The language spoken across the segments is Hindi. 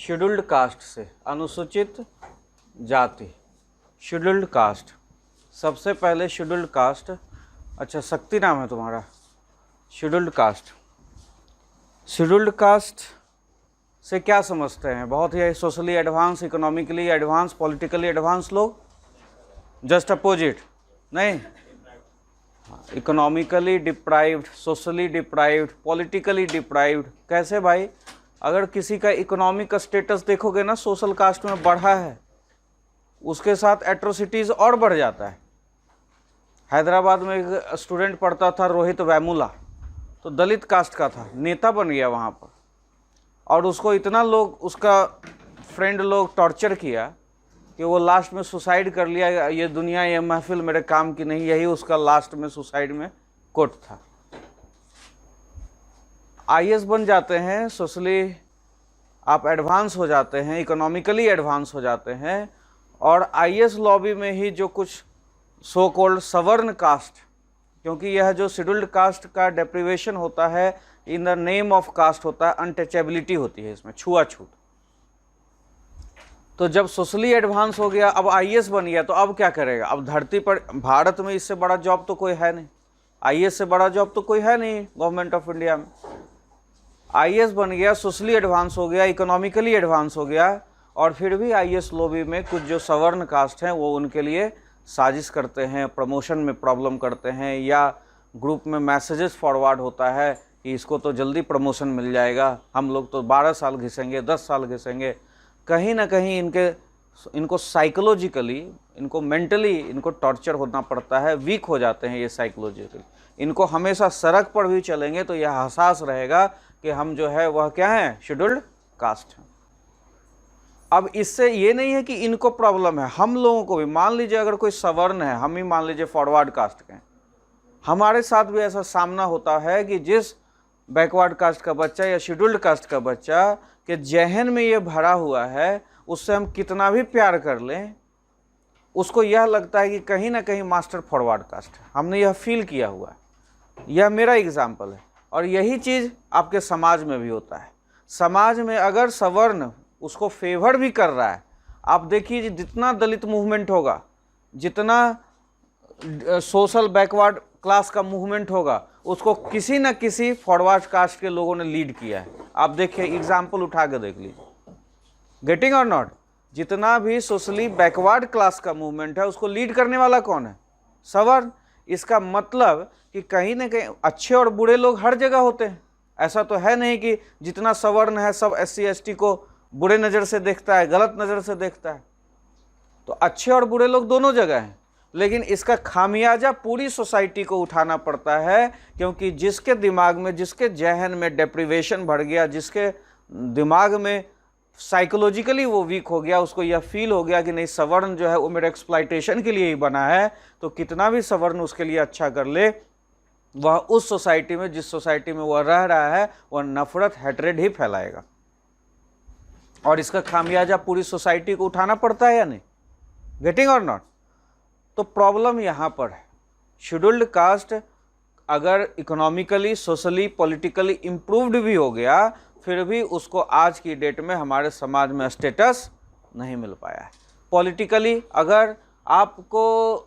शेड्यूल्ड कास्ट से, अनुसूचित जाति, शेड्यूल्ड कास्ट। सबसे पहले शेड्यूल्ड कास्ट, अच्छा शक्ति नाम है तुम्हारा, शेड्यूल्ड कास्ट। शेड्यूल्ड कास्ट से क्या समझते हैं? बहुत ही socially advanced, economically advanced, politically advanced लोग, जस्ट अपोजिट नहीं, economically deprived, socially deprived, politically deprived. कैसे भाई? अगर किसी का इकोनॉमिक स्टेटस देखोगे ना सोशल कास्ट में बढ़ा है, उसके साथ एट्रोसिटीज़ और बढ़ जाता है। हैदराबाद में एक स्टूडेंट पढ़ता था रोहित वेमुला, तो दलित कास्ट का था, नेता बन गया वहाँ पर, और उसको इतना लोग, उसका फ्रेंड लोग टॉर्चर किया कि वो लास्ट में सुसाइड कर लिया। ये दुनिया, ये महफिल मेरे काम की नहीं, यही उसका लास्ट में सुसाइड में कोट था। आईएएस बन जाते हैं, सोशली आप एडवांस हो जाते हैं, इकोनॉमिकली एडवांस हो जाते हैं, और आईएएस लॉबी में ही जो कुछ सो कॉल्ड सवर्ण कास्ट, क्योंकि यह जो शेड्यूल्ड कास्ट का डेप्रिवेशन होता है in the name of caste होता है, अनटचेबिलिटी होती है इसमें, छुआछूत। तो जब सोशली एडवांस हो गया, अब आईएएस बन गया, तो अब क्या करेगा? अब धरती पर, भारत में इससे बड़ा जॉब तो कोई है नहीं, आईएएस से बड़ा जॉब तो कोई है नहीं गवर्नमेंट ऑफ इंडिया में। आईएएस बन गया, सोशली एडवांस हो गया, इकोनॉमिकली एडवांस हो गया, और फिर भी आईएएस लॉबी में कुछ जो सवर्ण कास्ट हैं वो उनके लिए साजिश करते हैं, प्रमोशन में प्रॉब्लम करते हैं, या ग्रुप में मैसेजेस फॉरवर्ड होता है कि इसको तो जल्दी प्रमोशन मिल जाएगा, हम लोग तो 12 साल घिसेंगे, 10 साल घिसेंगे। कहीं ना कहीं इनको साइकोलॉजिकली, इनको मेंटली इनको टॉर्चर होना पड़ता है, वीक हो जाते हैं ये साइकोलॉजिकली। इनको हमेशा सड़क पर भी चलेंगे तो यह एहसास रहेगा कि हम जो है वह क्या है, शेड्यूल्ड कास्ट है। अब इससे ये नहीं है कि इनको प्रॉब्लम है, हम लोगों को भी, मान लीजिए अगर कोई सवर्ण है, हम ही मान लीजिए फॉरवर्ड कास्ट के हैं, हमारे साथ भी ऐसा सामना होता है कि जिस बैकवर्ड कास्ट का बच्चा या शेड्यूल्ड कास्ट का बच्चा के जहन में ये भरा हुआ है, उससे हम कितना भी प्यार कर लें, उसको यह लगता है कि कहीं ना कहीं मास्टर फॉरवर्ड कास्ट है। हमने यह फील किया हुआ है, यह मेरा एग्जाम्पल है। और यही चीज़ आपके समाज में भी होता है। समाज में अगर सवर्ण उसको फेवर भी कर रहा है, आप देखिए जितना दलित मूवमेंट होगा, जितना सोशल बैकवर्ड क्लास का मूवमेंट होगा, उसको किसी न किसी फॉरवर्ड कास्ट के लोगों ने लीड किया है। आप देखिए, एग्जाम्पल उठा के देख लीजिए, गेटिंग और नॉट, जितना भी सोशली बैकवर्ड क्लास का मूवमेंट है उसको लीड करने वाला कौन है? सवर्ण। इसका मतलब कि कहीं ना कहीं अच्छे और बुरे लोग हर जगह होते हैं। ऐसा तो है नहीं कि जितना सवर्ण है सब SC ST को बुरे नज़र से देखता है, गलत नज़र से देखता है। तो अच्छे और बुरे लोग दोनों जगह हैं, लेकिन इसका खामियाजा पूरी सोसाइटी को उठाना पड़ता है, क्योंकि जिसके दिमाग में, जिसके जहन में डेप्रिवेशन बढ़ गया, जिसके दिमाग में साइकोलॉजिकली वो वीक हो गया, उसको यह फील हो गया कि नहीं सवर्ण जो है वो मेरे एक्सप्लॉइटेशन के लिए ही बना है, तो कितना भी सवर्ण उसके लिए अच्छा कर ले, वह उस सोसाइटी में, जिस सोसाइटी में वह रह रहा है, वह नफरत, हैट्रेड ही फैलाएगा। और इसका खामियाजा पूरी सोसाइटी को उठाना पड़ता है या नहीं? गेटिंग और नॉट? तो प्रॉब्लम यहाँ पर है। शेड्यूल्ड कास्ट अगर इकोनॉमिकली, सोशली, पॉलिटिकली इम्प्रूव्ड भी हो गया, फिर भी उसको आज की डेट में हमारे समाज में स्टेटस नहीं मिल पाया है। पॉलिटिकली अगर आपको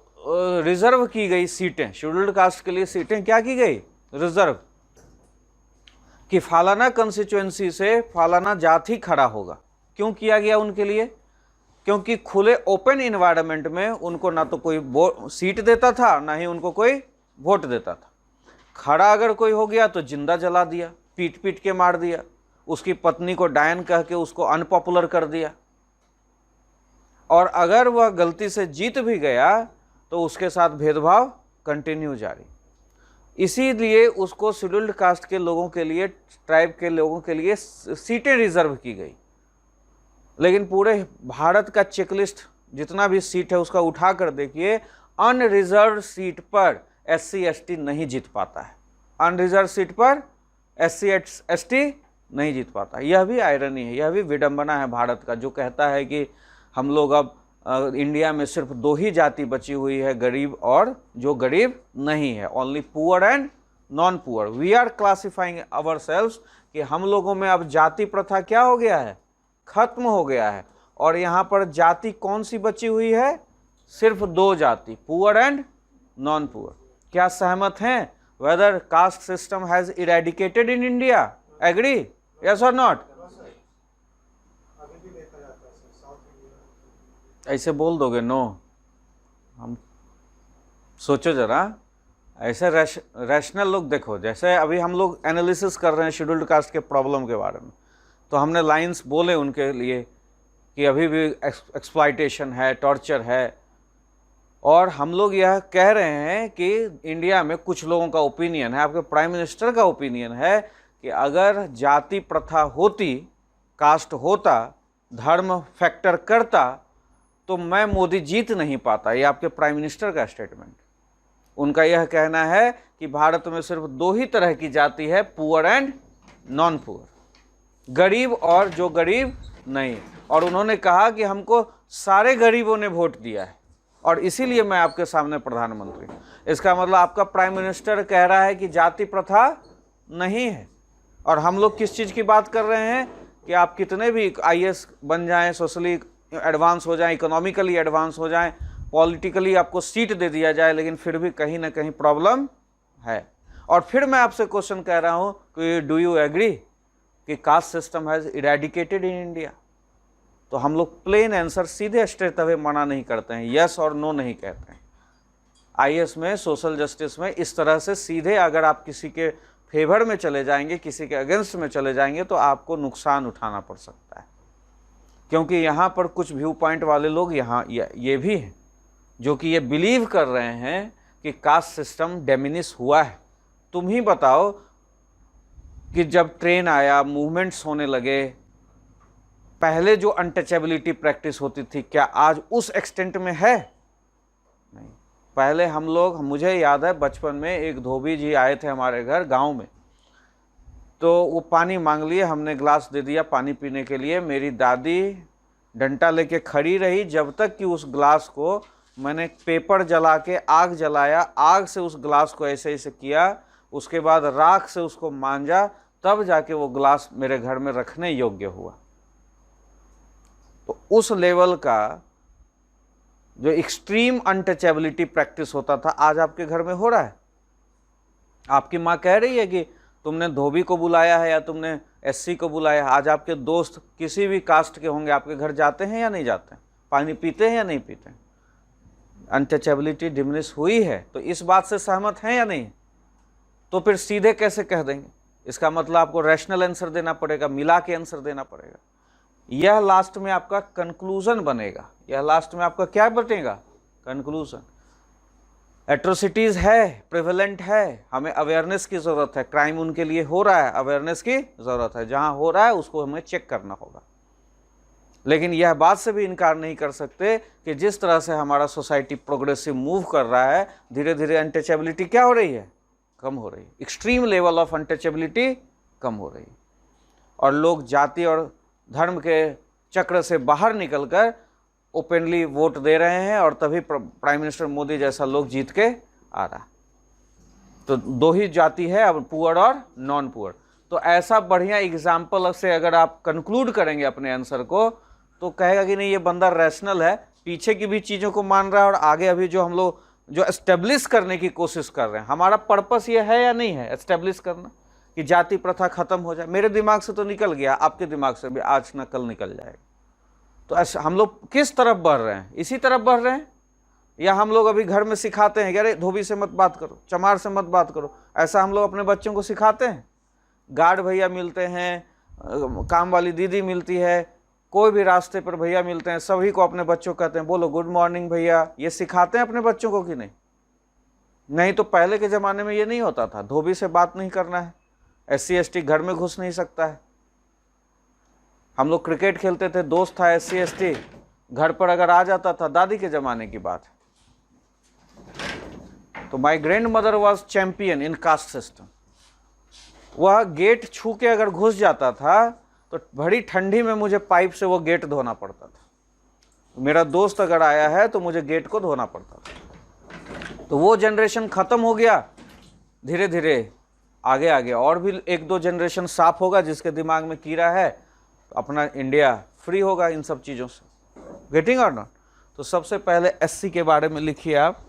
रिजर्व की गई सीटें, शेड्यूल्ड कास्ट के लिए सीटें क्या की गई? रिजर्व, कि फलाना कंस्टिट्यूएंसी से फलाना जाति खड़ा होगा। क्यों किया गया उनके लिए? क्योंकि खुले ओपन इन्वायरमेंट में उनको ना तो कोई सीट देता था, ना ही उनको कोई वोट देता था। खड़ा अगर कोई हो गया तो जिंदा जला दिया, पीट पीट के मार दिया, उसकी पत्नी को डायन कह के उसको अनपॉपुलर कर दिया, और अगर वह गलती से जीत भी गया तो उसके साथ भेदभाव कंटिन्यू जारी। इसीलिए उसको शेड्यूल्ड कास्ट के लोगों के लिए, ट्राइब के लोगों के लिए सीटें रिजर्व की गई। लेकिन पूरे भारत का चेकलिस्ट जितना भी सीट है उसका उठा कर देखिए, अनरिजर्व सीट पर SC ST नहीं जीत पाता है। अनरिजर्व सीट पर SC ST नहीं जीत पाता। यह भी आयरनी है, यह भी विडंबना है भारत का, जो कहता है कि हम लोग अब इंडिया में सिर्फ 2 ही जाति बची हुई है, गरीब और जो गरीब नहीं है, only poor and non poor. We are classifying ourselves कि हम लोगों में अब जाति प्रथा क्या हो गया है? खत्म हो गया है। और यहाँ पर जाति कौन सी बची हुई है? सिर्फ दो जाति, पुअर एंड नॉन पुअर। क्या सहमत हैं? Whether caste system has eradicated in India? Agree? Yes और नॉट? ऐसे बोल दोगे नो? हम सोचो जरा, ऐसे रैशनल लोग देखो, जैसे अभी हम लोग एनालिसिस कर रहे हैं शेड्यूल्ड कास्ट के प्रॉब्लम के बारे में, तो हमने लाइंस बोले उनके लिए कि अभी भी एक्सप्लॉयटेशन है, टॉर्चर है, और हम लोग यह कह रहे हैं कि इंडिया में कुछ लोगों का ओपिनियन है, आपके प्राइम मिनिस्टर का ओपिनियन है कि अगर जाति प्रथा होती, कास्ट होता, धर्म फैक्टर करता, तो मैं मोदी जीत नहीं पाता। ये आपके प्राइम मिनिस्टर का स्टेटमेंट। उनका यह कहना है कि भारत में सिर्फ दो ही तरह की जाति है, पुअर एंड नॉन पुअर, गरीब और जो गरीब नहीं। और उन्होंने कहा कि हमको सारे गरीबों ने वोट दिया है और इसीलिए मैं आपके सामने प्रधानमंत्री। इसका मतलब आपका प्राइम मिनिस्टर कह रहा है कि जाति प्रथा नहीं है। और हम लोग किस चीज़ की बात कर रहे हैं कि आप कितने भी IAS बन जाएं, सोशली एडवांस हो जाएं, इकोनॉमिकली एडवांस हो जाएं, पॉलिटिकली आपको सीट दे दिया जाए, लेकिन फिर भी कहीं ना कहीं प्रॉब्लम है। और फिर मैं आपसे क्वेश्चन कह रहा हूँ कि डू यू एग्री कि caste system has eradicated in India? तो हम लोग प्लेन आंसर सीधे स्ट्रेट अवे मना नहीं करते हैं, यस और नो नहीं कहते हैं। IAS में, सोशल जस्टिस में इस तरह से सीधे अगर आप किसी के फेवर में चले जाएंगे, किसी के अगेंस्ट में चले जाएंगे, तो आपको नुकसान उठाना पड़ सकता है। क्योंकि यहाँ पर कुछ व्यू पॉइंट वाले लोग यहाँ ये भी हैं जो कि ये बिलीव कर रहे हैं कि कास्ट सिस्टम डेमिनिश हुआ है। तुम ही बताओ कि जब ट्रेन आया, मूवमेंट्स होने लगे, पहले जो अनटचेबिलिटी प्रैक्टिस होती थी, क्या आज उस एक्सटेंट में है? नहीं। पहले हम लोग, मुझे याद है बचपन में एक धोबी जी आए थे हमारे घर गांव में, तो वो पानी मांग लिए, हमने ग्लास दे दिया पानी पीने के लिए। मेरी दादी डंडा लेके खड़ी रही जब तक कि उस ग्लास को मैंने पेपर जला के आग जलाया, आग से उस ग्लास को ऐसे ऐसे किया, उसके बाद राख से उसको मांजा, तब जाके वो ग्लास मेरे घर में रखने योग्य हुआ। तो उस लेवल का जो एक्सट्रीम अनटचेबिलिटी प्रैक्टिस होता था, आज आपके घर में हो रहा है। आपकी माँ कह रही है कि तुमने धोबी को बुलाया है या तुमने SC को बुलाया है। आज आपके दोस्त किसी भी कास्ट के होंगे, आपके घर जाते हैं या नहीं जाते हैं, पानी पीते हैं या नहीं पीते हैं? अनटचेबिलिटी डिमिनिश हुई है। तो इस बात से सहमत हैं या नहीं? तो फिर सीधे कैसे कह देंगे? इसका मतलब आपको रैशनल आंसर देना पड़ेगा, मिला के आंसर देना पड़ेगा। यह लास्ट में आपका कंक्लूजन बनेगा। यह लास्ट में आपका क्या बनेगा? कंक्लूजन। एट्रोसिटीज़ है, प्रिवेलेंट है, हमें अवेयरनेस की ज़रूरत है। क्राइम उनके लिए हो रहा है, अवेयरनेस की ज़रूरत है। जहाँ हो रहा है उसको हमें चेक करना होगा। लेकिन यह बात से भी इनकार नहीं कर सकते कि जिस तरह से हमारा सोसाइटी प्रोग्रेसिव मूव कर रहा है, धीरे धीरे अनटचेबिलिटी क्या हो रही है? कम हो रही है। एक्सट्रीम लेवल ऑफ अनटचेबिलिटी कम हो रही है। और लोग जाति और धर्म के चक्र से बाहर निकलकर ओपनली वोट दे रहे हैं, और तभी प्राइम मिनिस्टर मोदी जैसा लोग जीत के आ रहा। तो दो ही जाति है अब, पुअर और नॉन पुअर। तो ऐसा बढ़िया एग्जाम्पल से अगर आप कंक्लूड करेंगे अपने आंसर को, तो कहेगा कि नहीं ये बंदा रैशनल है, पीछे की भी चीज़ों को मान रहा है, और आगे अभी जो हम लोग जो एस्टेब्लिश करने की कोशिश कर रहे हैं, हमारा पर्पस ये है या नहीं है एस्टेब्लिश करना कि जाति प्रथा खत्म हो जाए। मेरे दिमाग से तो निकल गया, आपके दिमाग से भी आज न कल निकल जाएगा। तो हम लोग किस तरफ बढ़ रहे हैं? इसी तरफ बढ़ रहे हैं, या हम लोग अभी घर में सिखाते हैं कि अरे धोबी से मत बात करो, चमार से मत बात करो? ऐसा हम लोग अपने बच्चों को सिखाते हैं? गार्ड भैया मिलते हैं, काम वाली दीदी मिलती है, कोई भी रास्ते पर भैया मिलते हैं, सभी को अपने बच्चों कहते हैं बोलो गुड मॉर्निंग भैया। ये सिखाते हैं अपने बच्चों को कि नहीं? नहीं तो पहले के ज़माने में ये नहीं होता था। धोबी से बात नहीं करना है, SC ST घर में घुस नहीं सकता है। हम लोग क्रिकेट खेलते थे, दोस्त था SC ST, घर पर अगर आ जाता था, दादी के ज़माने की बात है। तो my grand mother was champion in caste system. वह गेट छू के अगर घुस जाता था तो बड़ी ठंडी में मुझे पाइप से वो गेट धोना पड़ता था। मेरा दोस्त अगर आया है तो मुझे गेट को धोना पड़ता था। तो वो जनरेशन ख़त्म हो गया। धीरे धीरे आगे आगे और भी एक दो जनरेशन साफ होगा जिसके दिमाग में कीड़ा है, तो अपना इंडिया फ्री होगा इन सब चीज़ों से। गेटिंग और नॉट? तो सबसे पहले एससी के बारे में लिखिए आप।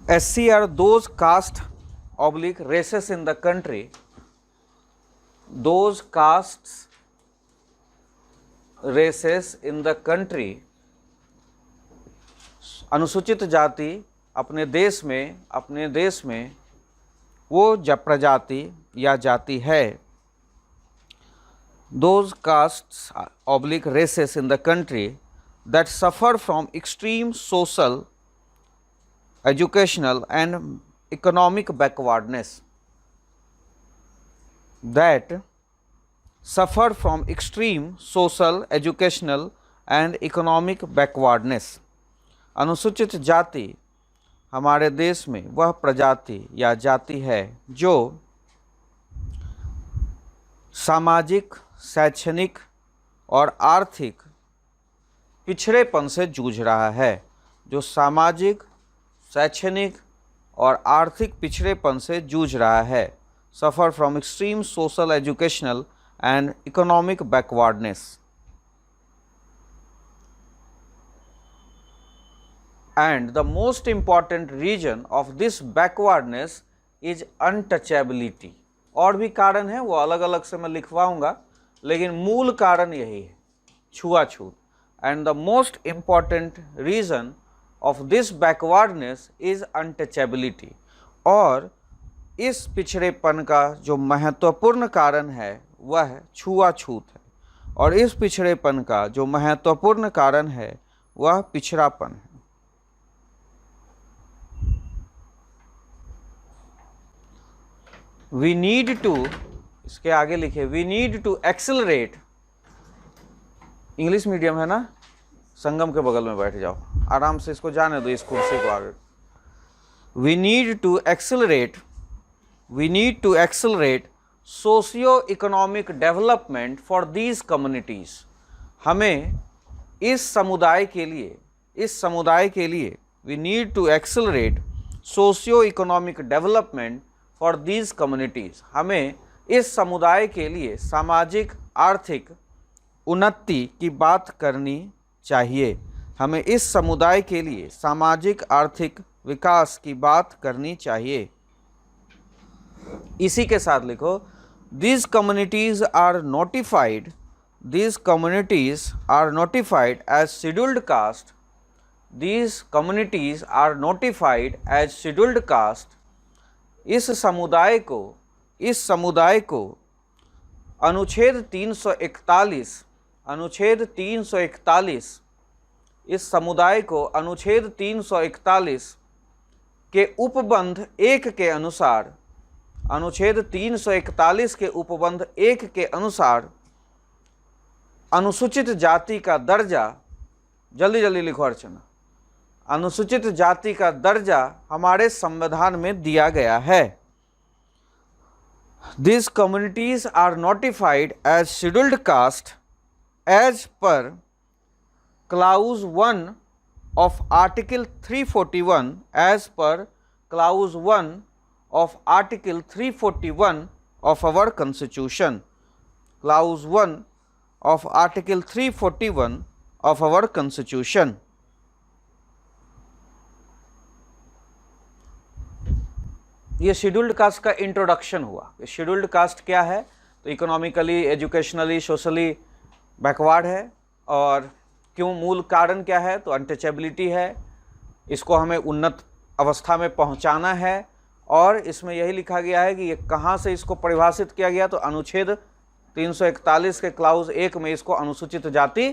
SC are those caste/races in the country, those castes races in the country, अनुसूचित जाति अपने देश में वो प्रजाति या जाति है। those castes/races in the country that suffer from extreme social, educational and economic backwardness, that suffer from extreme social, educational and economic backwardness। अनुसूचित जाति हमारे देश में वह प्रजाति या जाति है जो सामाजिक, शैक्षणिक और आर्थिक पिछड़ेपन से जूझ रहा है, जो सामाजिक, शैक्षणिक और आर्थिक पिछड़ेपन से जूझ रहा है। Suffer from extreme social, educational and economic backwardness. And the most important reason of this backwardness is untouchability। और भी कारण है, वो अलग अलग से मैं लिखवाऊंगा, लेकिन मूल कारण यही है, छुआछूत। And the most important reason of this backwardness is untouchability। और इस पिछड़ेपन का जो महत्वपूर्ण कारण है वह छुआछूत है, और इस पिछड़ेपन का जो महत्वपूर्ण कारण है वह पिछड़ापन है। We need to, इसके आगे लिखे, we need to accelerate। English medium है ना, संगम के बगल में बैठ जाओ, आराम से इसको जाने दो, इस कुर्सी को आगे। We need to accelerate socio-economic development for these communities। हमें इस समुदाय के लिए we need to accelerate socio-economic development for these communities। हमें इस समुदाय के लिए सामाजिक आर्थिक उन्नति की बात करनी चाहिए। हमें इस समुदाय के लिए सामाजिक आर्थिक विकास की बात करनी चाहिए। इसी के साथ लिखो, these communities are notified as scheduled caste। These communities are notified as scheduled caste। इस समुदाय को अनुच्छेद 341 इस समुदाय को अनुच्छेद 341 के उपबंध 1 के अनुसार, अनुच्छेद 341 के उपबंध 1 के अनुसार अनुसूचित जाति का दर्जा, जल्दी जल्दी लिखो अर्चना, अनुसूचित जाति का दर्जा हमारे संविधान में दिया गया है। These communities are notified as scheduled caste as per clause 1 of article 341, as per clause 1 of article 341 of our constitution। clause 1 of article 341 of our constitution। ये शेड्यूल्ड कास्ट का इंट्रोडक्शन हुआ। शेड्यूल्ड कास्ट क्या है? तो इकोनॉमिकली, एजुकेशनली, सोशली बैकवर्ड है। और क्यों, मूल कारण क्या है? तो अनटचेबिलिटी है, इसको हमें उन्नत अवस्था में पहुंचाना है। और इसमें यही लिखा गया है कि ये कहाँ से इसको परिभाषित किया गया, तो अनुच्छेद 341 के क्लाउज 1 में इसको अनुसूचित जाति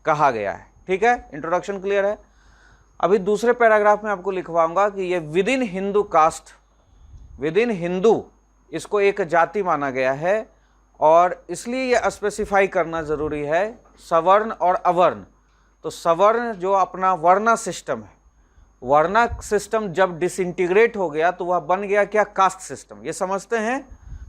कहा गया है। ठीक है, इंट्रोडक्शन क्लियर है। अभी दूसरे पैराग्राफ में आपको लिखवाऊंगा कि ये within Hindu caste, within Hindu इसको एक जाति माना गया है, और इसलिए ये स्पेसिफाई करना ज़रूरी है सवर्ण और अवर्ण। तो सवर्ण जो अपना वर्णा सिस्टम है, वर्णा सिस्टम जब डिसइंटीग्रेट हो गया तो वह बन गया क्या? Caste system. ये समझते हैं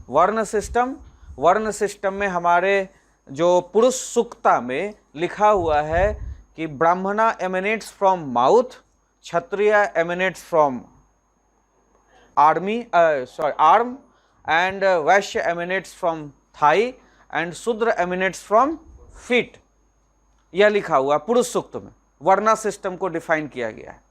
वर्ण सिस्टम। वर्ण सिस्टम में हमारे जो पुरुष सूक्ता में लिखा हुआ है कि ब्राह्मणा emanates from mouth, Kshatriya emanates from army sorry arm, and Vysya emanates from Thai and शूद्र एमिनेट्स फ्रॉम फीट। यह लिखा हुआ पुरुष सूक्त में वर्णा सिस्टम को डिफाइन किया गया है।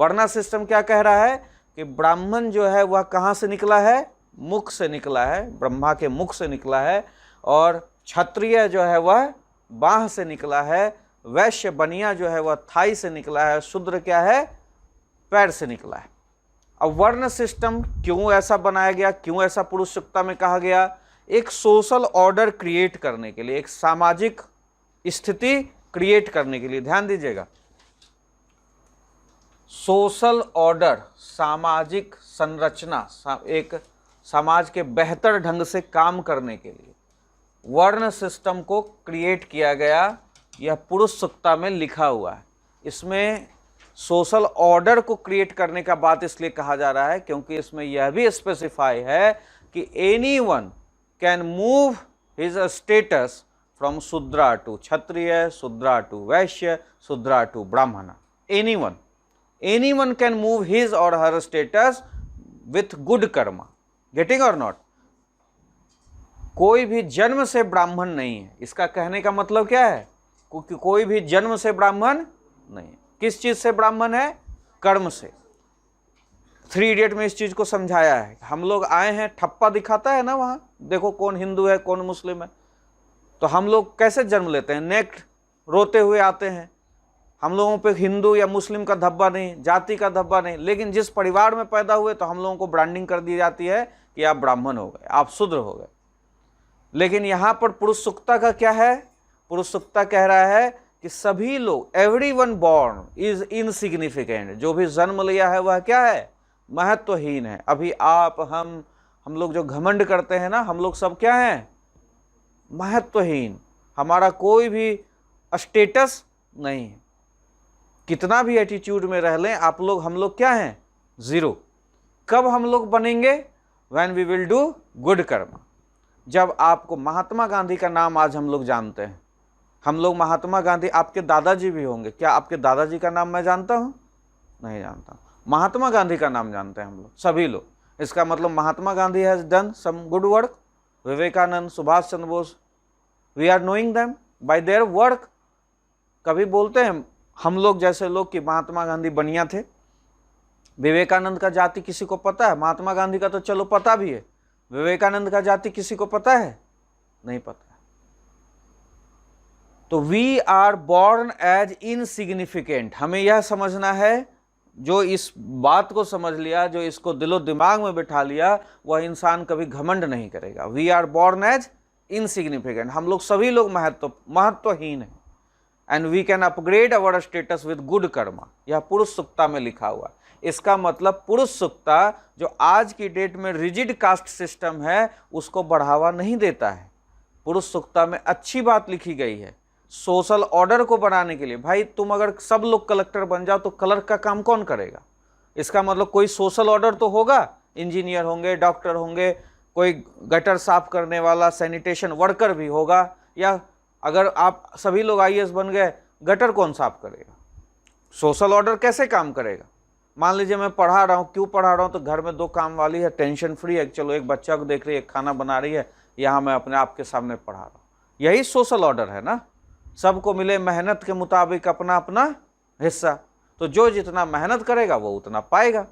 वर्णा सिस्टम क्या कह रहा है कि ब्राह्मण जो है वह कहाँ से निकला है, मुख से निकला है, ब्रह्मा के मुख से निकला है, और क्षत्रिय जो है वह बाह से निकला है, वैश्य बनिया जो है वह थाई से निकला है, शूद्र क्या है, पैर से निकला है। अब वर्ण सिस्टम क्यों ऐसा बनाया गया, क्यों ऐसा पुरुष सूक्ता में कहा गया? एक सोशल ऑर्डर क्रिएट करने के लिए, एक सामाजिक स्थिति क्रिएट करने के लिए। ध्यान दीजिएगा, सोशल ऑर्डर, सामाजिक संरचना, एक समाज के बेहतर ढंग से काम करने के लिए वर्ण सिस्टम को क्रिएट किया गया। यह पुरुष सूक्ता में लिखा हुआ है। इसमें सोशल ऑर्डर को क्रिएट करने का बात इसलिए कहा जा रहा है क्योंकि इसमें यह भी स्पेसिफाई है कि anyone can move his status from Shudra to Kshatriya, Shudra to Vaishya, Shudra to Brahmin. Anyone can move his और her status with good karma. Getting और नॉट? कोई भी जन्म से ब्राह्मण नहीं है। इसका कहने का मतलब क्या है? क्योंकि कोई भी जन्म से ब्राह्मण नहीं है। किस चीज से ब्राह्मण है? कर्म से। 3 इडियट में इस चीज को समझाया है। हम लोग आए हैं, ठप्पा दिखाता है ना वहां, देखो कौन हिंदू है कौन मुस्लिम है। तो हम लोग कैसे जन्म लेते हैं? नेक्ट रोते हुए आते हैं। हम लोगों पे हिंदू या मुस्लिम का धब्बा नहीं, जाति का धब्बा नहीं, लेकिन जिस परिवार में पैदा हुए तो हम लोगों को ब्रांडिंग कर दी जाती है कि आप ब्राह्मण हो गए, आप शूद्र हो गए। लेकिन यहां पर पुरुष सूक्ता का क्या है? पुरुष सूक्ता कह रहा है कि सभी लोग, एवरीवन बॉर्न इज इनसिग्निफिकेंट। जो भी जन्म लिया है वह क्या है? महत्वहीन है। अभी आप हम लोग जो घमंड करते हैं ना, हम लोग सब क्या हैं? महत्वहीन। हमारा कोई भी स्टेटस नहीं है। कितना भी एटीट्यूड में रह लें आप लोग, हम लोग क्या हैं? जीरो। कब हम लोग बनेंगे? When we will do good karma. जब आपको महात्मा गांधी का नाम आज हम लोग जानते हैं, हम लोग महात्मा गांधी, आपके दादाजी भी होंगे। क्या आपके दादाजी का नाम मैं जानता हूं? नहीं जानता। महात्मा गांधी का नाम जानते हैं हम लोग, सभी लोग। इसका मतलब Mahatma Gandhi has done some good work. Vivekananda, Subhash Chandra Bose, we are knowing them by their work. कभी बोलते हैं हम लोग जैसे लोग कि महात्मा गांधी बनिया थे? विवेकानंद का जाति किसी को पता है? महात्मा गांधी का तो चलो पता भी है, विवेकानंद का जाति किसी को पता है? नहीं पता। तो we are born as insignificant. हमें यह समझना है, जो इस बात को समझ लिया, जो इसको दिलो दिमाग में बिठा लिया, वह इंसान कभी घमंड नहीं करेगा। We are born as insignificant. हम लोग सभी लोग महत्वहीन हैं। And we can upgrade our status with good karma. यह पुरुष सूक्ता में लिखा हुआ। इसका मतलब पुरुष सूक्ता जो आज की डेट में रिजिड कास्ट सिस्टम है उसको बढ़ावा नहीं देता है। पुरुष सूक्ता में अच्छी बात लिखी गई है सोशल ऑर्डर को बनाने के लिए। भाई तुम अगर सब लोग कलेक्टर बन जाओ तो क्लर्क का काम कौन करेगा? इसका मतलब कोई सोशल ऑर्डर तो होगा। इंजीनियर होंगे, डॉक्टर होंगे, कोई गटर साफ करने वाला सैनिटेशन वर्कर भी होगा। या अगर आप सभी लोग आईएएस बन गए, गटर कौन साफ करेगा? सोशल ऑर्डर कैसे काम करेगा? मान लीजिए मैं पढ़ा रहा हूँ, क्यों पढ़ा रहा हूँ? तो घर में 2 काम वाली है, टेंशन फ्री है, चलो एक बच्चा को देख रही है, खाना बना रही है, यहाँ मैं अपने आप के सामने पढ़ा रहा हूँ। यही सोशल ऑर्डर है ना। सबको मिले मेहनत के मुताबिक अपना अपना हिस्सा। तो जो जितना मेहनत करेगा वो उतना पाएगा।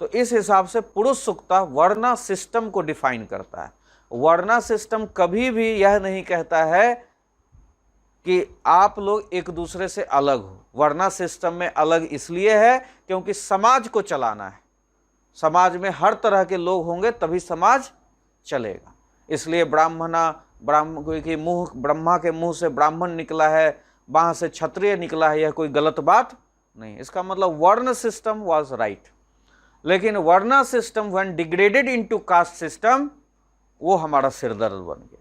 तो इस हिसाब से पुरुष सूक्ता वर्णा सिस्टम को डिफाइन करता है। वर्णा सिस्टम कभी भी यह नहीं कहता है कि आप लोग एक दूसरे से अलग हो। वर्णा सिस्टम में अलग इसलिए है क्योंकि समाज को चलाना है। समाज में हर तरह के लोग होंगे तभी समाज चलेगा। इसलिए ब्रह्मा के मुंह से ब्राह्मण निकला है, वहां से क्षत्रिय निकला है, यह कोई गलत बात नहीं। इसका मतलब वर्ण सिस्टम वाज राइट। लेकिन varna system when degraded into caste system, वो हमारा सिरदर्द बन गया।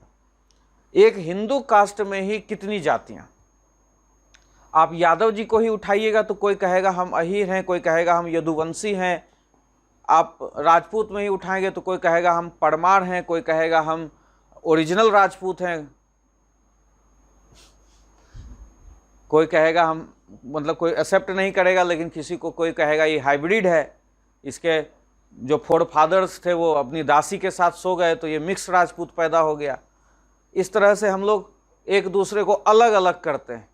एक हिंदू कास्ट में ही कितनी जातियां। आप यादव जी को ही उठाइएगा तो कोई कहेगा हम अहीर हैं, कोई कहेगा हम यदुवंशी हैं। आप राजपूत में ही उठाएंगे तो कोई कहेगा हम परमार हैं, कोई कहेगा हम ओरिजिनल राजपूत हैं, कोई कहेगा हम, मतलब कोई एक्सेप्ट नहीं करेगा, लेकिन किसी को कोई कहेगा ये हाइब्रिड है, इसके जो फोर फादर्स थे वो अपनी दासी के साथ सो गए तो ये मिक्स राजपूत पैदा हो गया। इस तरह से हम लोग एक दूसरे को अलग अलग करते हैं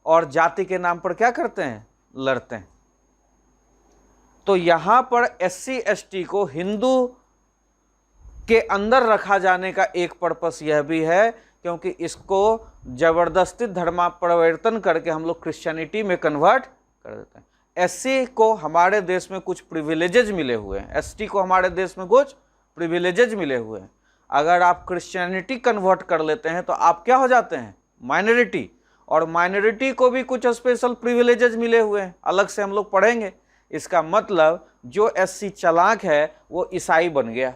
और जाति के नाम पर क्या करते हैं, लड़ते हैं। तो यहां पर SC ST को हिंदू के अंदर रखा जाने का एक पर्पस यह भी है क्योंकि इसको जबरदस्ती धर्मापरिवर्तन करके हम लोग क्रिश्चियनिटी में कन्वर्ट कर देते हैं। SC को हमारे देश में कुछ प्रिविलेजेज मिले हुए हैं, ST को हमारे देश में कुछ प्रिविलेजेज मिले हुए हैं। अगर आप क्रिश्चियनिटी कन्वर्ट कर लेते हैं तो आप क्या हो जाते हैं, माइनॉरिटी, और माइनॉरिटी को भी कुछ स्पेशल प्रिविलेजेज मिले हुए हैं, अलग से हम लोग पढ़ेंगे। इसका मतलब जो SC चालाक है वो ईसाई बन गया।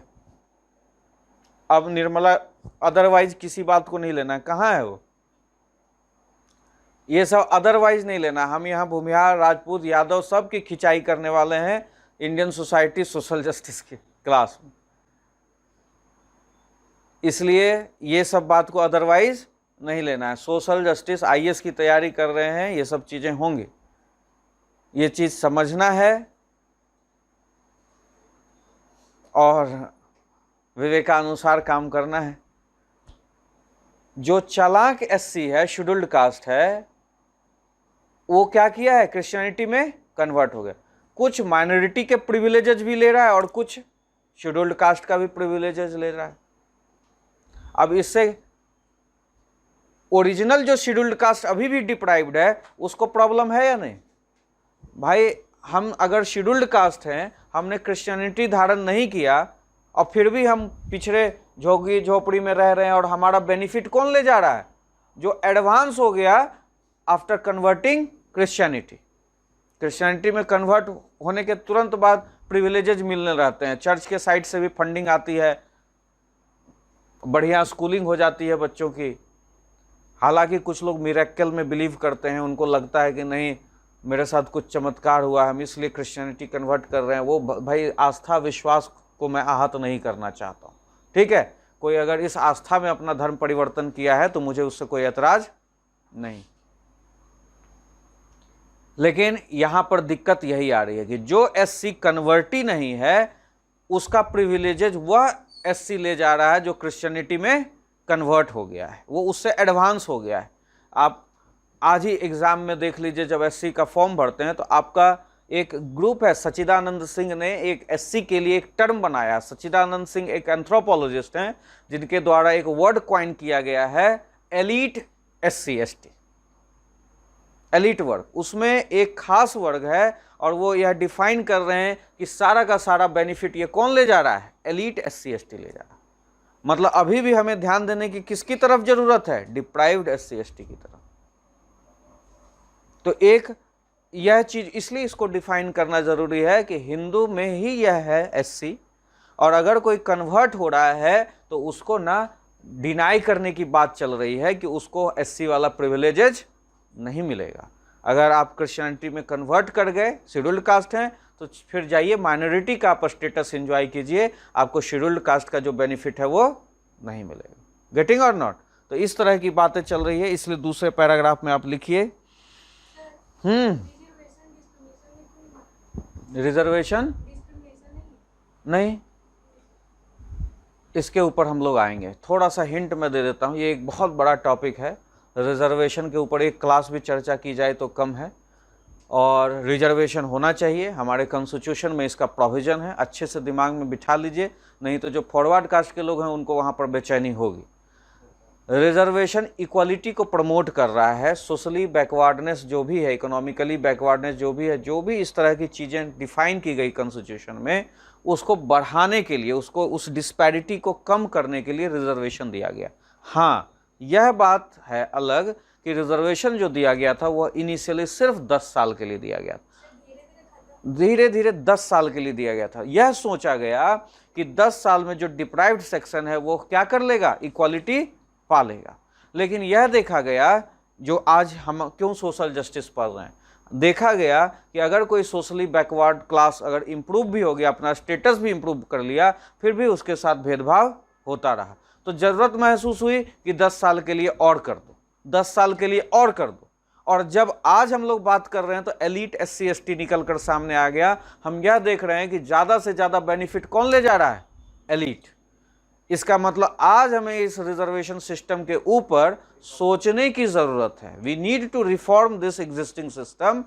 अब निर्मला अदरवाइज किसी बात को नहीं लेना, कहाँ है वो, ये सब अदरवाइज नहीं लेना। हम यहाँ भूमिहार, राजपूत, यादव सब की खिंचाई करने वाले हैं इंडियन सोसाइटी सोशल जस्टिस की क्लास में, इसलिए ये सब बात को अदरवाइज नहीं लेना है। सोशल जस्टिस IAS की तैयारी कर रहे हैं, ये सब चीज़ें होंगी, ये चीज़ समझना है और विवेकानुसार काम करना है। जो चालाक SC है, शेड्यूल्ड कास्ट है, वो क्या किया है, क्रिश्चियनिटी में कन्वर्ट हो गया। कुछ माइनॉरिटी के प्रिविलेजेस भी ले रहा है और कुछ शेड्यूल्ड कास्ट का भी प्रिविलेजेस ले रहा है। अब इससे ओरिजिनल जो शेड्यूल्ड कास्ट अभी भी डिप्राइव्ड है उसको प्रॉब्लम है या नहीं भाई? हम अगर शेड्यूल्ड कास्ट हैं, हमने क्रिश्चियनिटी धारण नहीं किया और फिर भी हम पिछड़े झोगी झोपड़ी में रह रहे हैं और हमारा बेनिफिट कौन ले जा रहा है? जो एडवांस हो गया आफ्टर कन्वर्टिंग क्रिश्चियनिटी। क्रिश्चियनिटी में कन्वर्ट होने के तुरंत बाद प्रिविलेजेज मिलने रहते हैं, चर्च के साइड से भी फंडिंग आती है, बढ़िया स्कूलिंग हो जाती है बच्चों की। हालांकि कुछ लोग मिरेकल में बिलीव करते हैं, उनको लगता है कि नहीं मेरे साथ कुछ चमत्कार हुआ, हम इसलिए क्रिश्चियनिटी कन्वर्ट कर रहे हैं। वो भाई आस्था विश्वास को मैं आहत नहीं करना चाहता हूँ, ठीक है। कोई अगर इस आस्था में अपना धर्म परिवर्तन किया है तो मुझे उससे कोई ऐतराज नहीं, लेकिन यहां पर दिक्कत यही आ रही है कि जो SC कन्वर्टी नहीं है उसका प्रिविलेजेज वह SC ले जा रहा है जो क्रिश्चियनिटी में कन्वर्ट हो गया है, वो उससे एडवांस हो गया है। आप आज ही एग्जाम में देख लीजिए, जब SC का फॉर्म भरते हैं तो आपका एक ग्रुप है, सच्चिदानंद सिंह ने एक SC के लिए एक टर्म बनाया। सच्चिदानंद सिंह एक एंथ्रोपोलॉजिस्ट हैं जिनके द्वारा एक वर्ड कॉइन किया गया है, एलीट SC ST, एलीट वर्ग। उसमें एक खास वर्ग है और वो यह डिफाइन कर रहे हैं कि सारा का सारा बेनिफिट ये कौन ले जा रहा है, एलीट SC ST ले जा रहा है। मतलब अभी भी हमें ध्यान देने की किसकी तरफ जरूरत है, डिप्राइव्ड SC ST की तरफ। तो एक यह चीज इसलिए इसको डिफाइन करना जरूरी है कि हिंदू में ही यह है SC, और अगर कोई कन्वर्ट हो रहा है तो उसको ना डिनाई करने की बात चल रही है कि उसको SC वाला प्रिविलेजेज नहीं मिलेगा। अगर आप क्रिश्चियनिटी में कन्वर्ट कर गए, शेड्यूल्ड कास्ट हैं, तो फिर जाइए माइनॉरिटी का आप स्टेटस एंजॉय कीजिए, आपको शेड्यूल्ड कास्ट का जो बेनिफिट है वो नहीं मिलेगा। गेटिंग और नॉट? तो इस तरह की बातें चल रही है, इसलिए दूसरे पैराग्राफ में आप लिखिए रिजर्वेशन नहीं, इसके ऊपर हम लोग आएंगे। थोड़ा सा हिंट मैं दे देता हूँ, ये एक बहुत बड़ा टॉपिक है। रिजर्वेशन के ऊपर एक क्लास भी चर्चा की जाए तो कम है, और रिजर्वेशन होना चाहिए। हमारे कॉन्स्टिट्यूशन में इसका प्रोविज़न है, अच्छे से दिमाग में बिठा लीजिए, नहीं तो जो फॉरवर्ड कास्ट के लोग हैं उनको वहाँ पर बेचैनी होगी। रिजर्वेशन इक्वालिटी को प्रमोट कर रहा है। सोशली बैकवर्डनेस जो भी है, इकोनॉमिकली बैकवर्डनेस जो भी है, जो भी इस तरह की चीज़ें डिफाइन की गई कॉन्स्टिट्यूशन में, उसको बढ़ाने के लिए, उसको उस डिस्पैरिटी को कम करने के लिए रिजर्वेशन दिया गया। हाँ, यह बात है अलग कि रिजर्वेशन जो दिया गया था वह इनिशियली सिर्फ 10 साल के लिए दिया गया था, धीरे धीरे 10 साल के लिए दिया गया था। यह सोचा गया कि 10 साल में जो डिप्राइव्ड सेक्शन है वो क्या कर लेगा, इक्वालिटी पा लेगा। लेकिन यह देखा गया, जो आज हम क्यों सोशल जस्टिस पढ़ रहे हैं, देखा गया कि अगर कोई सोशली बैकवर्ड क्लास अगर इम्प्रूव भी हो गया, अपना स्टेटस भी इम्प्रूव कर लिया, फिर भी उसके साथ भेदभाव होता रहा। तो ज़रूरत महसूस हुई कि 10 साल के लिए और कर दो, 10 साल के लिए और कर दो, और जब आज हम लोग बात कर रहे हैं तो एलीट SC ST निकल कर सामने आ गया। हम यह देख रहे हैं कि ज्यादा से ज्यादा बेनिफिट कौन ले जा रहा है? एलीट। इसका मतलब आज हमें इस रिजर्वेशन सिस्टम के ऊपर सोचने की जरूरत है। We need to reform this existing system,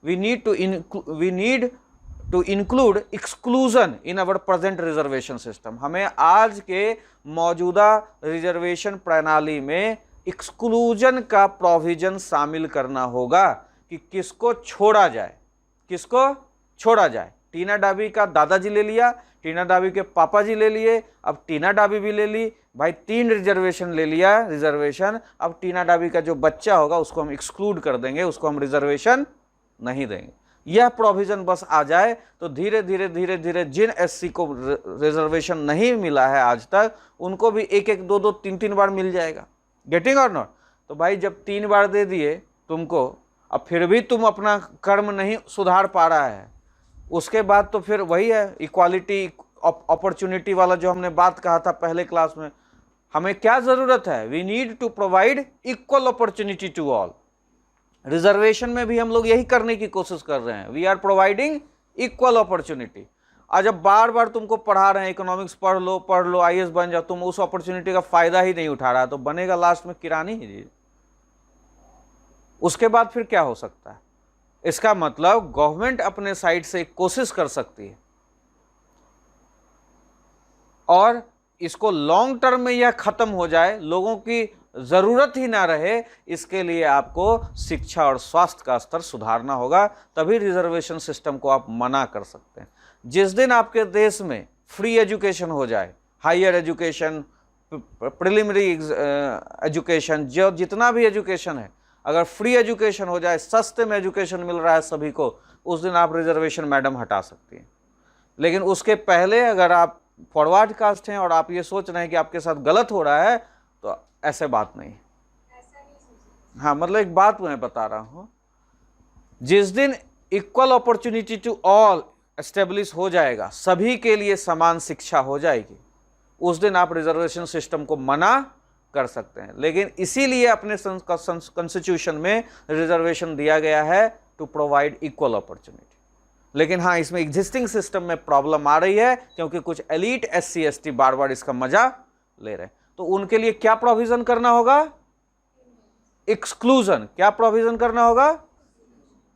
we need to include exclusion in our present reservation system. हमें आज के मौजूदा रिजर्वेशन प्रणाली में एक्सक्लूजन का प्रोविजन शामिल करना होगा कि किसको छोड़ा जाए, किसको छोड़ा जाए। टीना डाबी का दादाजी ले लिया, टीना डाबी के पापा जी ले लिए, अब टीना डाबी भी ले ली, भाई 3 रिजर्वेशन ले लिया रिजर्वेशन। अब टीना डाबी का जो बच्चा होगा उसको हम एक्सक्लूड कर देंगे, उसको हम रिजर्वेशन नहीं देंगे। यह प्रोविजन बस आ जाए तो धीरे धीरे धीरे धीरे जिन SC को रिजर्वेशन नहीं मिला है आज तक, उनको भी 1-1, 2-2, 3-3 बार मिल जाएगा। गेटिंग और नॉट? तो भाई जब 3 बार दे दिए तुमको, अब फिर भी तुम अपना कर्म नहीं सुधार पा रहा है, उसके बाद तो फिर वही है इक्वालिटी अपॉर्चुनिटी वाला जो हमने बात कहा था पहले क्लास में। हमें क्या जरूरत है? We need to provide equal opportunity to all. Reservation में भी हम लोग यही करने की कोशिश कर रहे हैं, we are providing equal opportunity. आज जब बार बार तुमको पढ़ा रहे हैं इकोनॉमिक्स पढ़ लो IAS बन जाओ, तुम उस अपॉर्चुनिटी का फायदा ही नहीं उठा रहा, तो बनेगा लास्ट में किरानी ही। उसके बाद फिर क्या हो सकता है? इसका मतलब गवर्नमेंट अपने साइड से कोशिश कर सकती है और इसको लॉन्ग टर्म में यह खत्म हो जाए, लोगों की जरूरत ही ना रहे, इसके लिए आपको शिक्षा और स्वास्थ्य का स्तर सुधारना होगा, तभी रिजर्वेशन सिस्टम को आप मना कर सकते हैं। जिस दिन आपके देश में फ्री एजुकेशन हो जाए, हायर एजुकेशन, प्रिलिमिनरी एजुकेशन, जो जितना भी एजुकेशन है, अगर फ्री एजुकेशन हो जाए, सस्ते में एजुकेशन मिल रहा है सभी को, उस दिन आप रिजर्वेशन मैडम हटा सकती हैं। लेकिन उसके पहले अगर आप फॉरवर्ड कास्ट हैं और आप ये सोच रहे हैं कि आपके साथ गलत हो रहा है, तो ऐसे बात नहीं। हाँ, मतलब एक बात मैं बता रहा हूं, जिस दिन equal opportunity to all establish हो जाएगा, सभी के लिए समान शिक्षा हो जाएगी, उस दिन आप रिजर्वेशन सिस्टम को मना कर सकते हैं। लेकिन इसीलिए अपने कॉन्स्टिट्यूशन में रिजर्वेशन दिया गया है टू प्रोवाइड इक्वल अपॉर्चुनिटी। लेकिन हाँ, इसमें एग्जिस्टिंग सिस्टम में प्रॉब्लम आ रही है क्योंकि कुछ एलीट SC ST बार बार इसका मजा ले रहे हैं। तो उनके लिए क्या प्रोविजन करना होगा? एक्सक्लूजन। क्या प्रोविजन करना होगा?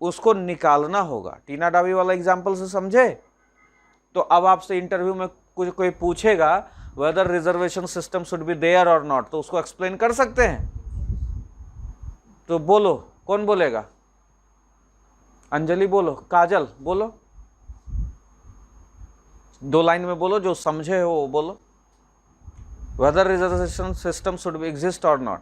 उसको निकालना होगा। टीना डाबी वाला एग्जांपल से समझे? तो अब आपसे इंटरव्यू में कुछ कोई पूछेगा whether reservation system should be there और नॉट, तो उसको एक्सप्लेन कर सकते हैं? तो बोलो, कौन बोलेगा? अंजलि बोलो, काजल बोलो, 2 लाइन में बोलो, जो समझे हो वो बोलो। Whether reservation system should be exist और नॉट?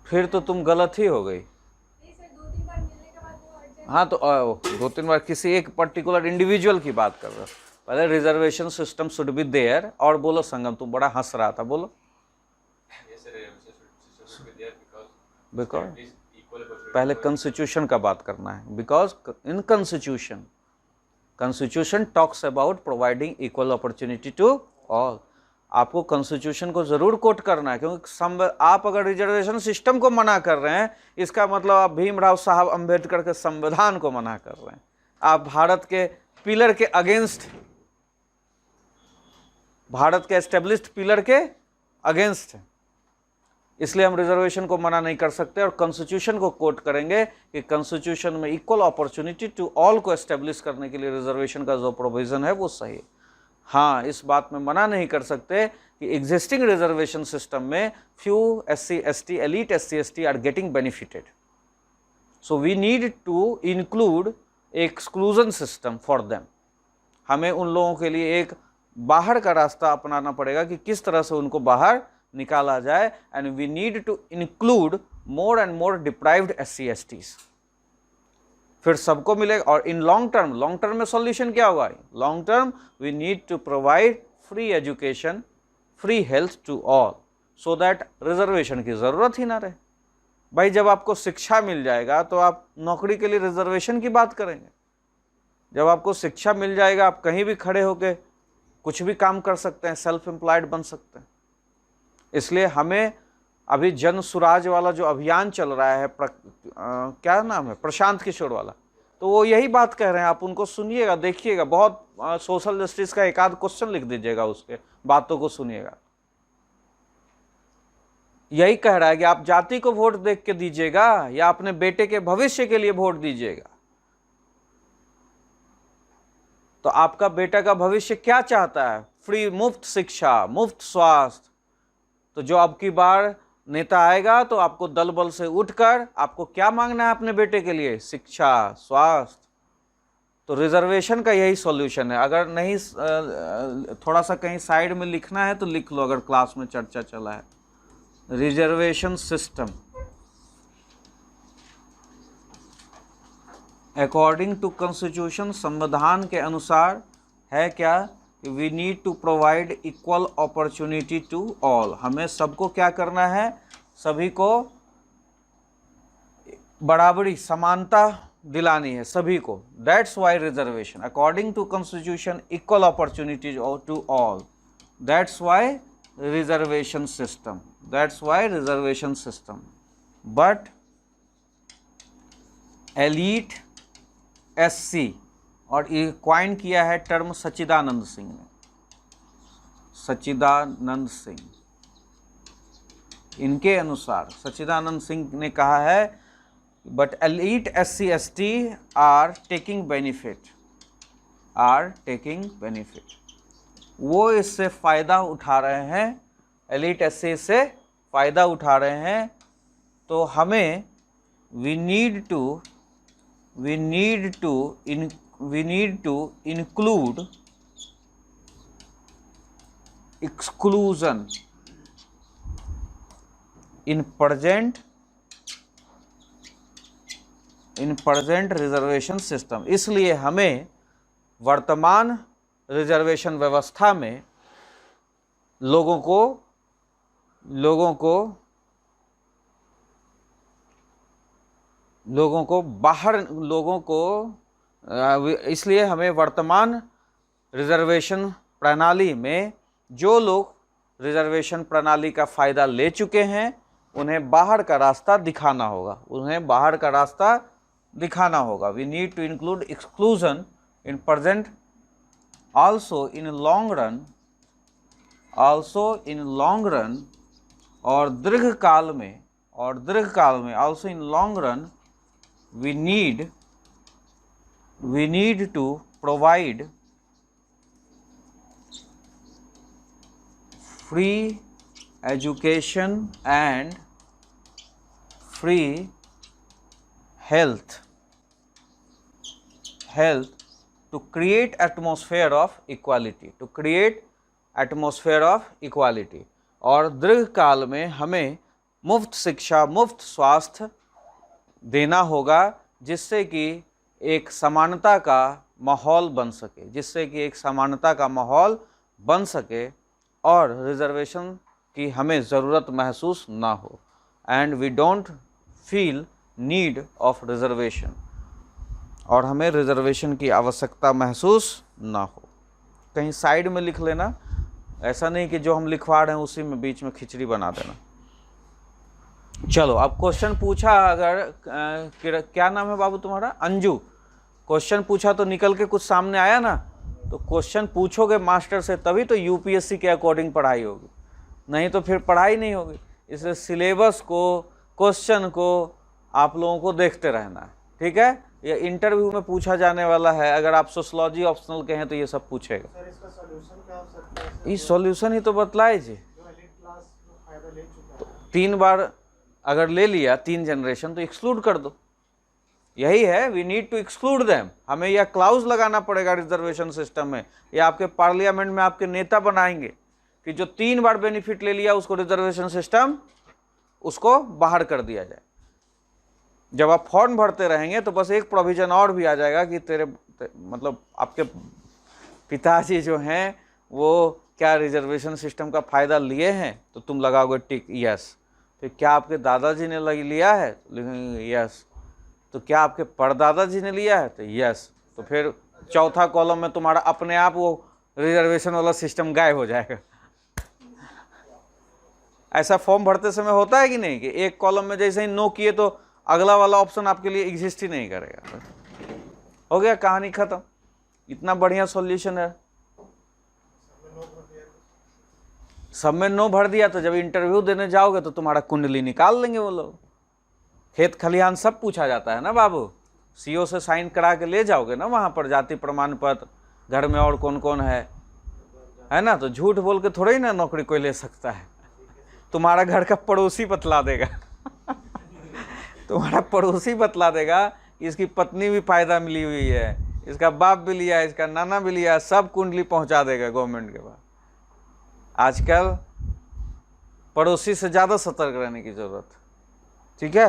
फिर तो तुम गलत ही हो गई। हाँ, तो 2-3 बार किसी एक पर्टिकुलर इंडिविजुअल की बात कर रहे हो। पहले reservation system should be there, और बोलो संगम, तुम बड़ा हंस रहा था, बोलो। बिकॉज पहले कॉन्स्टिट्यूशन का बात करना है, because in constitution talks about providing equal opportunity to all. आपको कॉन्स्टिट्यूशन को जरूर कोट करना है, क्योंकि आप अगर रिजर्वेशन सिस्टम को मना कर रहे हैं, इसका मतलब आप भीमराव साहब अंबेडकर के संविधान को मना कर रहे हैं। आप भारत के पिलर के अगेंस्ट, भारत के एस्टेब्लिश्ड पिलर के अगेंस्ट है। इसलिए हम रिजर्वेशन को मना नहीं कर सकते और कॉन्स्टिट्यूशन को कोट करेंगे कि कॉन्स्टिट्यूशन में इक्वल अपॉर्चुनिटी टू ऑल को एस्टेब्लिश करने के लिए रिजर्वेशन का जो प्रोविजन है वो सही है। हाँ, इस बात में मना नहीं कर सकते कि एग्जिस्टिंग रिजर्वेशन सिस्टम में few SC ST, elite SC ST are getting benefited, so we need to include exclusion system for them. हमें उन लोगों के लिए एक बाहर का रास्ता अपनाना पड़ेगा कि किस तरह से उनको बाहर निकाला जाए, and we need to include more and more deprived SC STs, फिर सबको मिलेगा। और इन लॉन्ग टर्म में सॉल्यूशन क्या होगा? Long term we need to provide free education, free health to all, so that reservation की जरूरत ही ना रहे। भाई जब आपको शिक्षा मिल जाएगा तो आप नौकरी के लिए रिजर्वेशन की बात करेंगे? जब आपको शिक्षा मिल जाएगा, आप कहीं भी खड़े होके कुछ भी काम कर सकते हैं, सेल्फ एम्प्लॉयड बन सकते हैं। इसलिए हमें अभी जन सुराज वाला जो अभियान चल रहा है, क्या नाम है, प्रशांत किशोर वाला, तो वो यही बात कह रहे हैं। आप उनको सुनिएगा, देखिएगा, बहुत सोशल जस्टिस का एक आध क्वेश्चन लिख दीजिएगा, उसके बातों को सुनिएगा। यही कह रहा है कि आप जाति को वोट देख के दीजिएगा या अपने बेटे के भविष्य के लिए वोट दीजिएगा। तो आपका बेटा का भविष्य क्या चाहता है? फ्री, मुफ्त शिक्षा, मुफ्त स्वास्थ्य। तो जो अब की बार नेता आएगा तो आपको दल बल से उठकर आपको क्या मांगना है अपने बेटे के लिए? शिक्षा, स्वास्थ्य। तो रिजर्वेशन का यही सॉल्यूशन है। अगर नहीं थोड़ा सा कहीं साइड में लिखना है तो लिख लो, अगर क्लास में चर्चा चला है। Reservation system according to constitution, संविधान के अनुसार है क्या? We need to provide equal opportunity to all. हमें सबको क्या करना है? सभी को बराबरी, समानता दिलानी है सभी को। That's why reservation, according to constitution equal opportunities to all. That's why reservation system, that's why reservation system. But elite SC, और ये क्वाइन किया है टर्म सच्चिदानंद सिंह ने, सच्चिदानंद सिंह। इनके अनुसार सच्चिदानंद सिंह ने कहा है, but elite SC ST are taking benefit, are taking benefit. वो इससे फ़ायदा उठा रहे हैं, एलीट SC से फ़ायदा उठा रहे हैं। तो हमें we need to include exclusion in present reservation system. इसलिए हमें वर्तमान रिजर्वेशन व्यवस्था में लोगों को इसलिए हमें वर्तमान रिजर्वेशन प्रणाली में जो लोग रिजर्वेशन प्रणाली का फ़ायदा ले चुके हैं उन्हें बाहर का रास्ता दिखाना होगा, we need to include exclusion in present also in long run और दीर्घकाल में also in long run we need to provide free education and free health to create atmosphere of equality, और दीर्घकाल में हमें मुफ्त शिक्षा, मुफ्त स्वास्थ्य देना होगा, जिससे कि एक समानता का माहौल बन सके और रिजर्वेशन की हमें ज़रूरत महसूस ना हो। And we don't feel need of reservation, और हमें रिजर्वेशन की आवश्यकता महसूस ना हो। कहीं साइड में लिख लेना, ऐसा नहीं कि जो हम लिखवा रहे हैं उसी में बीच में खिचड़ी बना देना। चलो, अब क्वेश्चन पूछा, अगर क्या नाम है बाबू तुम्हारा? अंजू। क्वेश्चन पूछा तो निकल के कुछ सामने आया ना, तो क्वेश्चन पूछोगे मास्टर से तभी तो यूपीएससी के अकॉर्डिंग पढ़ाई होगी, नहीं तो फिर पढ़ाई नहीं होगी। इसलिए सिलेबस को, क्वेश्चन को आप लोगों को देखते रहना है, ठीक है? ये इंटरव्यू में पूछा जाने वाला है। अगर आप सोशलॉजी ऑप्शनल के हैं तो ये सब पूछेगा। सर, इसका सॉल्यूशन क्या हो सकता है? इस सॉल्यूशन ही तो बतलाए जी। जो एलीट क्लास जो फायदा ले चुका तो है, 3 बार अगर ले लिया, 3 जनरेशन, तो एक्सक्लूड कर दो। यही है, we need to exclude them. हमें यह क्लाउज लगाना पड़ेगा रिजर्वेशन सिस्टम में, या आपके पार्लियामेंट में आपके नेता बनाएंगे कि जो 3 बार बेनिफिट ले लिया उसको रिजर्वेशन सिस्टम, उसको बाहर कर दिया जाए। जब आप फॉर्म भरते रहेंगे तो बस एक प्रोविजन और भी आ जाएगा कि मतलब आपके पिताजी जो हैं वो क्या रिजर्वेशन सिस्टम का फ़ायदा लिए हैं, तो तुम लगाओगे टिक यस। फिर क्या आपके दादाजी ने लिया है, तो लिखेंगे यस। तो क्या आपके परदादा जी ने लिया है, तो यस। तो फिर चौथा कॉलम में तुम्हारा अपने आप वो रिजर्वेशन वाला सिस्टम गायब हो जाएगा। ऐसा फॉर्म भरते समय होता है कि नहीं, कि एक कॉलम में जैसे ही नो किए तो अगला वाला ऑप्शन आपके लिए एग्जिस्ट ही नहीं करेगा। हो गया, कहानी खत्म। इतना बढ़िया सॉल्यूशन है। सब में नो भर दिया तो जब इंटरव्यू देने जाओगे तो तुम्हारा कुंडली निकाल लेंगे वो लोग। खेत खलिहान सब पूछा जाता है ना बाबू, सीओ से साइन करा के ले जाओगे ना वहां पर, जाति प्रमाण पत्र, घर में और कौन कौन है ना। तो झूठ बोल के थोड़ा ही ना नौकरी कोई ले सकता है। तुम्हारा घर का पड़ोसी बतला देगा तुम्हारा पड़ोसी बतला देगा, इसकी पत्नी भी फायदा मिली हुई है, इसका बाप भी लिया, इसका नाना भी लिया, सब कुंडली पहुंचा देगा गवर्नमेंट के पास। आजकल पड़ोसी से ज्यादा सतर्क रहने की जरूरत, ठीक है।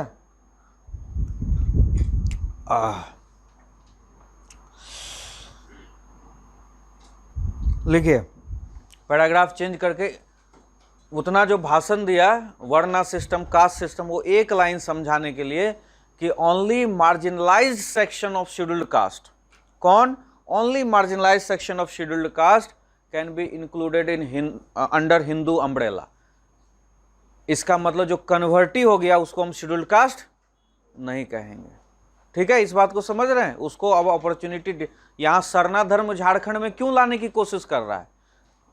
लिखिए, पैराग्राफ चेंज करके उतना जो भाषण दिया वर्ण सिस्टम, कास्ट सिस्टम, वो एक लाइन समझाने के लिए कि only marginalised section of scheduled caste, कौन, only marginalised section of scheduled caste can be included in under Hindu umbrella. इसका मतलब जो कन्वर्टी हो गया उसको हम शेड्यूल्ड कास्ट नहीं कहेंगे, ठीक है। इस बात को समझ रहे हैं। उसको अब अपॉर्चुनिटी, यहां सरना धर्म झारखंड में क्यों लाने की कोशिश कर रहा है,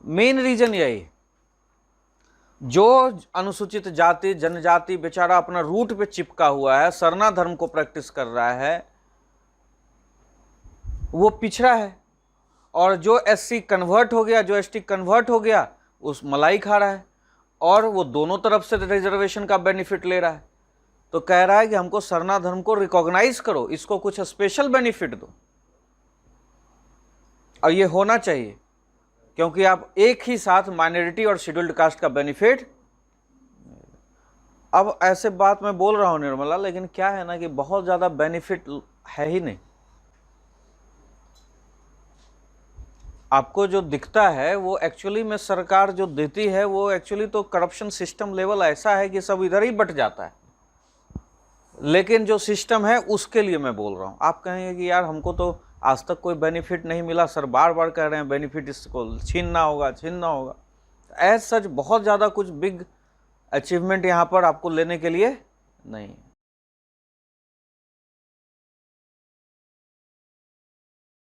मेन रीजन यही, जो अनुसूचित जाति जनजाति बेचारा अपना रूट पे चिपका हुआ है, सरना धर्म को प्रैक्टिस कर रहा है, वो पिछड़ा है। और जो एससी कन्वर्ट हो गया, जो एसटी कन्वर्ट हो गया, उस मलाई खा रहा है और वो दोनों तरफ से रिजर्वेशन का बेनिफिट ले रहा है। तो कह रहा है कि हमको सरना धर्म को रिकॉग्नाइज करो, इसको कुछ स्पेशल बेनिफिट दो। और ये होना चाहिए, क्योंकि आप एक ही साथ माइनॉरिटी और शेड्यूल्ड कास्ट का बेनिफिट। अब ऐसे बात मैं बोल रहा हूं निर्मला, लेकिन क्या है ना कि बहुत ज्यादा बेनिफिट है ही नहीं। आपको जो दिखता है वो एक्चुअली में सरकार जो देती है वो एक्चुअली तो करप्शन सिस्टम लेवल ऐसा है कि सब इधर ही बट जाता है। लेकिन जो सिस्टम है उसके लिए मैं बोल रहा हूं। आप कहेंगे कि यार हमको तो आज तक कोई बेनिफिट नहीं मिला, सर बार बार कह रहे हैं बेनिफिट इसको छीनना होगा छीनना होगा। एज सच बहुत ज़्यादा कुछ बिग अचीवमेंट यहाँ पर आपको लेने के लिए नहीं है।